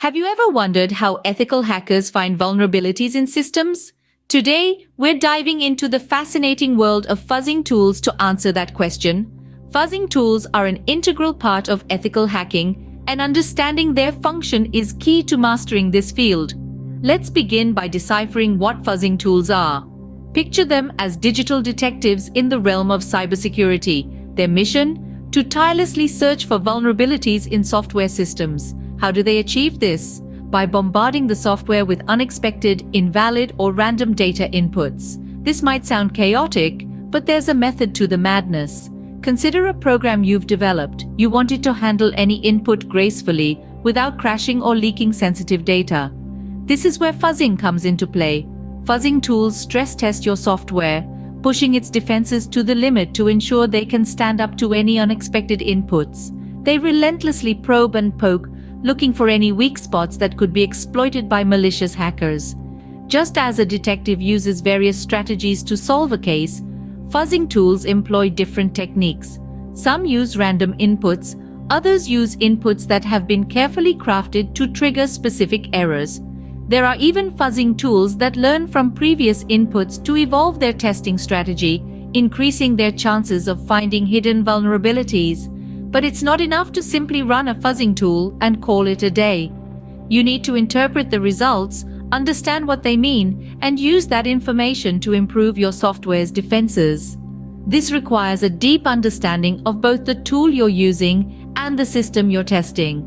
Have you ever wondered how ethical hackers find vulnerabilities in systems? Today, we're diving into the fascinating world of fuzzing tools to answer that question. Fuzzing tools are an integral part of ethical hacking, and understanding their function is key to mastering this field. Let's begin by deciphering what fuzzing tools are. Picture them as digital detectives in the realm of cybersecurity. Their mission? To tirelessly search for vulnerabilities in software systems. How do they achieve this? By bombarding the software with unexpected, invalid, or random data inputs. This might sound chaotic, but there's a method to the madness. Consider a program you've developed. You want it to handle any input gracefully, without crashing or leaking sensitive data. This is where fuzzing comes into play. Fuzzing tools stress test your software, pushing its defenses to the limit to ensure they can stand up to any unexpected inputs. They relentlessly probe and poke, looking for any weak spots that could be exploited by malicious hackers. Just as a detective uses various strategies to solve a case, fuzzing tools employ different techniques. Some use random inputs, others use inputs that have been carefully crafted to trigger specific errors. There are even fuzzing tools that learn from previous inputs to evolve their testing strategy, increasing their chances of finding hidden vulnerabilities. But it's not enough to simply run a fuzzing tool and call it a day. You need to interpret the results, understand what they mean, and use that information to improve your software's defenses. This requires a deep understanding of both the tool you're using and the system you're testing.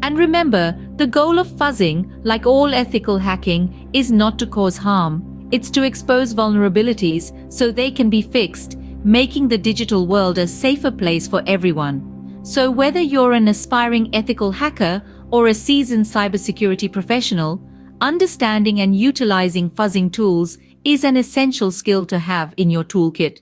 And remember, the goal of fuzzing, like all ethical hacking, is not to cause harm. It's to expose vulnerabilities so they can be fixed, making the digital world a safer place for everyone. So whether you're an aspiring ethical hacker or a seasoned cybersecurity professional, understanding and utilizing fuzzing tools is an essential skill to have in your toolkit.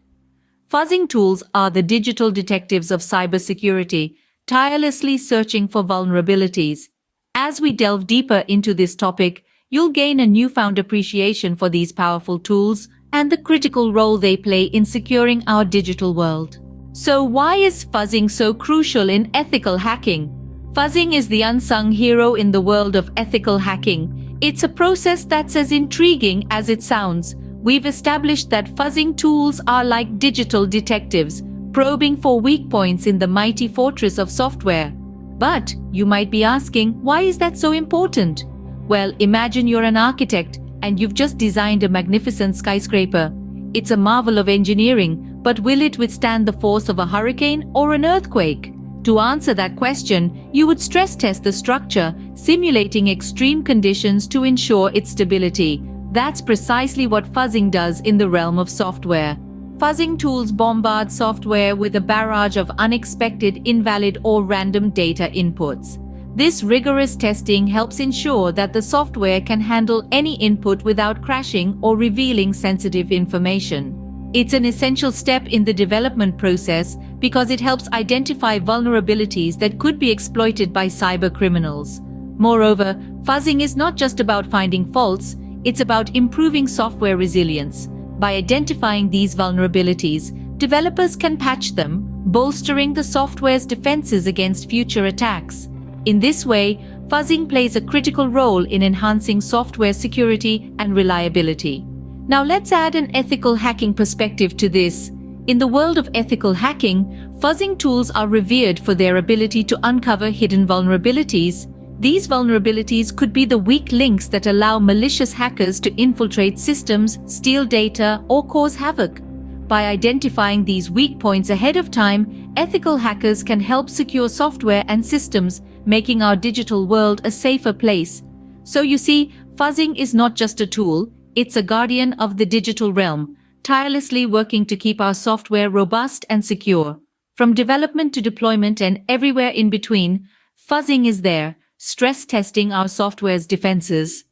Fuzzing tools are the digital detectives of cybersecurity, tirelessly searching for vulnerabilities. As we delve deeper into this topic, you'll gain a newfound appreciation for these powerful tools and the critical role they play in securing our digital world. So why is fuzzing so crucial in ethical hacking? Fuzzing is the unsung hero in the world of ethical hacking. It's a process that's as intriguing as it sounds. We've established that fuzzing tools are like digital detectives, probing for weak points in the mighty fortress of software. But you might be asking, why is that so important? Well, imagine you're an architect and you've just designed a magnificent skyscraper. It's a marvel of engineering, but will it withstand the force of a hurricane or an earthquake? To answer that question, you would stress test the structure, simulating extreme conditions to ensure its stability. That's precisely what fuzzing does in the realm of software. Fuzzing tools bombard software with a barrage of unexpected, invalid, or random data inputs. This rigorous testing helps ensure that the software can handle any input without crashing or revealing sensitive information. It's an essential step in the development process because it helps identify vulnerabilities that could be exploited by cyber criminals. Moreover, fuzzing is not just about finding faults, it's about improving software resilience. By identifying these vulnerabilities, developers can patch them, bolstering the software's defenses against future attacks. In this way, fuzzing plays a critical role in enhancing software security and reliability. Now let's add an ethical hacking perspective to this. In the world of ethical hacking, fuzzing tools are revered for their ability to uncover hidden vulnerabilities. These vulnerabilities could be the weak links that allow malicious hackers to infiltrate systems, steal data, or cause havoc. By identifying these weak points ahead of time, ethical hackers can help secure software and systems, making our digital world a safer place. So you see, fuzzing is not just a tool, it's a guardian of the digital realm, tirelessly working to keep our software robust and secure. From development to deployment and everywhere in between, fuzzing is there, stress testing our software's defenses.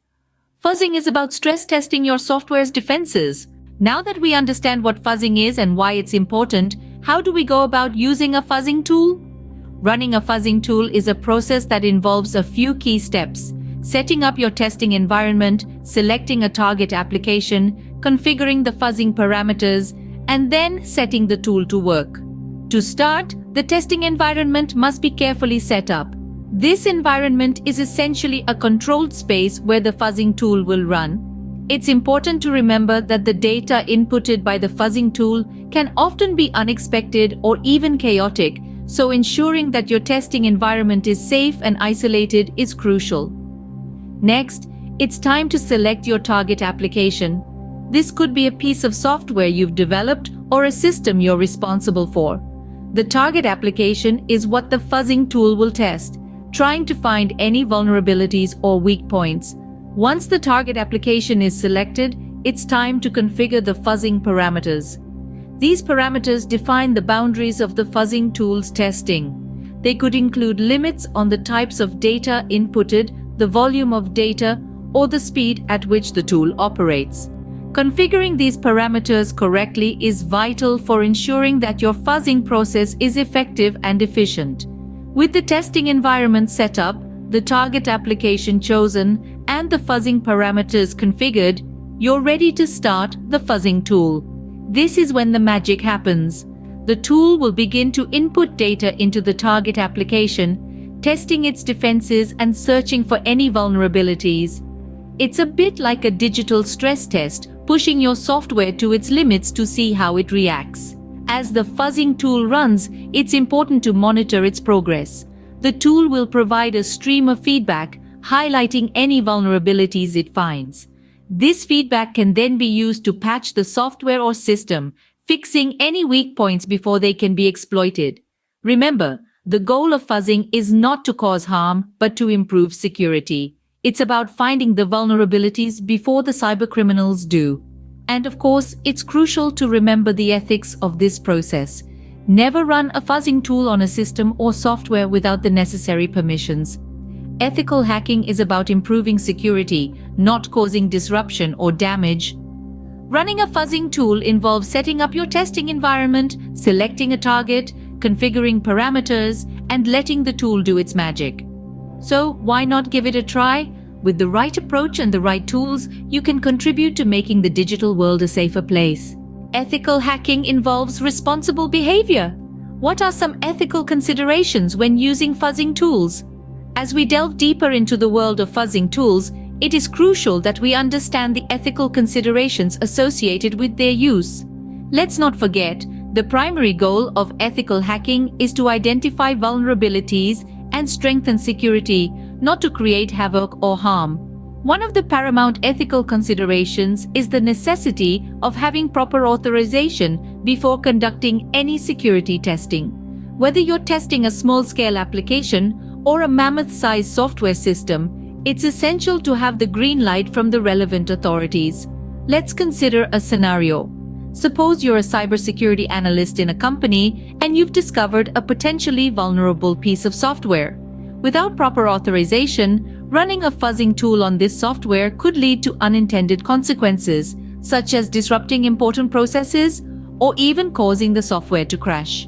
Fuzzing is about stress testing your software's defenses. Now that we understand what fuzzing is and why it's important, how do we go about using a fuzzing tool? Running a fuzzing tool is a process that involves a few key steps: setting up your testing environment, selecting a target application, configuring the fuzzing parameters, and then setting the tool to work. To start, the testing environment must be carefully set up. This environment is essentially a controlled space where the fuzzing tool will run. It's important to remember that the data inputted by the fuzzing tool can often be unexpected or even chaotic, so ensuring that your testing environment is safe and isolated is crucial. Next, it's time to select your target application. This could be a piece of software you've developed or a system you're responsible for. The target application is what the fuzzing tool will test, trying to find any vulnerabilities or weak points. Once the target application is selected, it's time to configure the fuzzing parameters. These parameters define the boundaries of the fuzzing tool's testing. They could include limits on the types of data inputted, the volume of data, or the speed at which the tool operates. Configuring these parameters correctly is vital for ensuring that your fuzzing process is effective and efficient. With the testing environment set up, the target application chosen, and the fuzzing parameters configured, you're ready to start the fuzzing tool. This is when the magic happens. The tool will begin to input data into the target application, testing its defenses and searching for any vulnerabilities. It's a bit like a digital stress test, pushing your software to its limits to see how it reacts. As the fuzzing tool runs, it's important to monitor its progress. The tool will provide a stream of feedback, highlighting any vulnerabilities it finds. This feedback can then be used to patch the software or system, fixing any weak points before they can be exploited. Remember, the goal of fuzzing is not to cause harm, but to improve security. It's about finding the vulnerabilities before the cybercriminals do. And of course, it's crucial to remember the ethics of this process. Never run a fuzzing tool on a system or software without the necessary permissions. Ethical hacking is about improving security, not causing disruption or damage. Running a fuzzing tool involves setting up your testing environment, selecting a target, configuring parameters, and letting the tool do its magic. So why not give it a try? With the right approach and the right tools, you can contribute to making the digital world a safer place. Ethical hacking involves responsible behavior. What are some ethical considerations when using fuzzing tools? As we delve deeper into the world of fuzzing tools, it is crucial that we understand the ethical considerations associated with their use. Let's not forget, the primary goal of ethical hacking is to identify vulnerabilities and strengthen security, not to create havoc or harm. One of the paramount ethical considerations is the necessity of having proper authorization before conducting any security testing. Whether you're testing a small-scale application or a mammoth-sized software system, it's essential to have the green light from the relevant authorities. Let's consider a scenario. Suppose you're a cybersecurity analyst in a company and you've discovered a potentially vulnerable piece of software. Without proper authorization, running a fuzzing tool on this software could lead to unintended consequences, such as disrupting important processes or even causing the software to crash.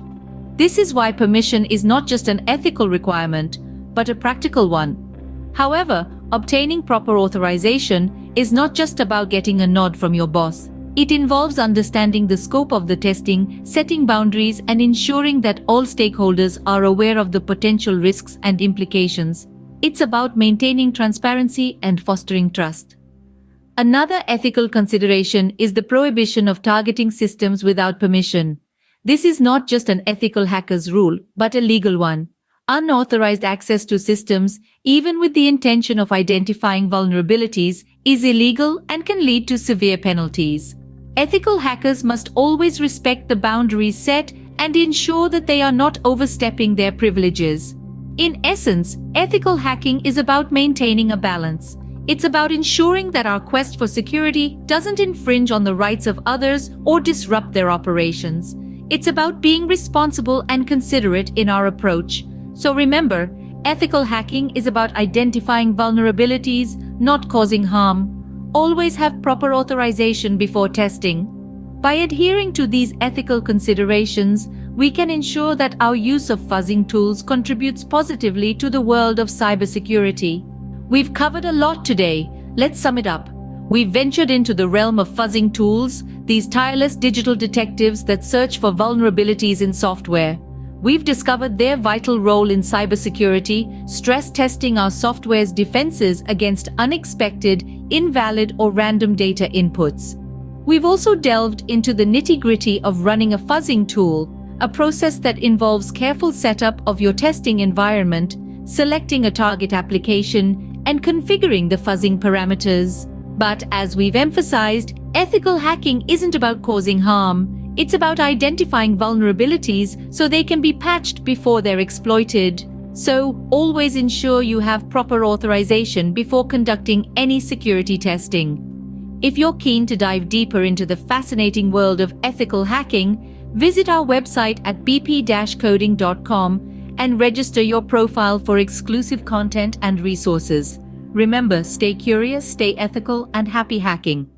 This is why permission is not just an ethical requirement, but a practical one. However, obtaining proper authorization is not just about getting a nod from your boss. It involves understanding the scope of the testing, setting boundaries, and ensuring that all stakeholders are aware of the potential risks and implications. It's about maintaining transparency and fostering trust. Another ethical consideration is the prohibition of targeting systems without permission. This is not just an ethical hacker's rule, but a legal one. Unauthorized access to systems, even with the intention of identifying vulnerabilities, is illegal and can lead to severe penalties. Ethical hackers must always respect the boundaries set and ensure that they are not overstepping their privileges. In essence, ethical hacking is about maintaining a balance. It's about ensuring that our quest for security doesn't infringe on the rights of others or disrupt their operations. It's about being responsible and considerate in our approach. So remember, ethical hacking is about identifying vulnerabilities, not causing harm. Always have proper authorization before testing. By adhering to these ethical considerations, we can ensure that our use of fuzzing tools contributes positively to the world of cybersecurity. We've covered a lot today. Let's sum it up. We've ventured into the realm of fuzzing tools, these tireless digital detectives that search for vulnerabilities in software. We've discovered their vital role in cybersecurity, stress testing our software's defenses against unexpected, invalid, or random data inputs. We've also delved into the nitty-gritty of running a fuzzing tool, a process that involves careful setup of your testing environment, selecting a target application, and configuring the fuzzing parameters. But as we've emphasized, ethical hacking isn't about causing harm. It's about identifying vulnerabilities so they can be patched before they're exploited. So, always ensure you have proper authorization before conducting any security testing. If you're keen to dive deeper into the fascinating world of ethical hacking, visit our website at bp-coding.com and register your profile for exclusive content and resources. Remember, stay curious, stay ethical, and happy hacking.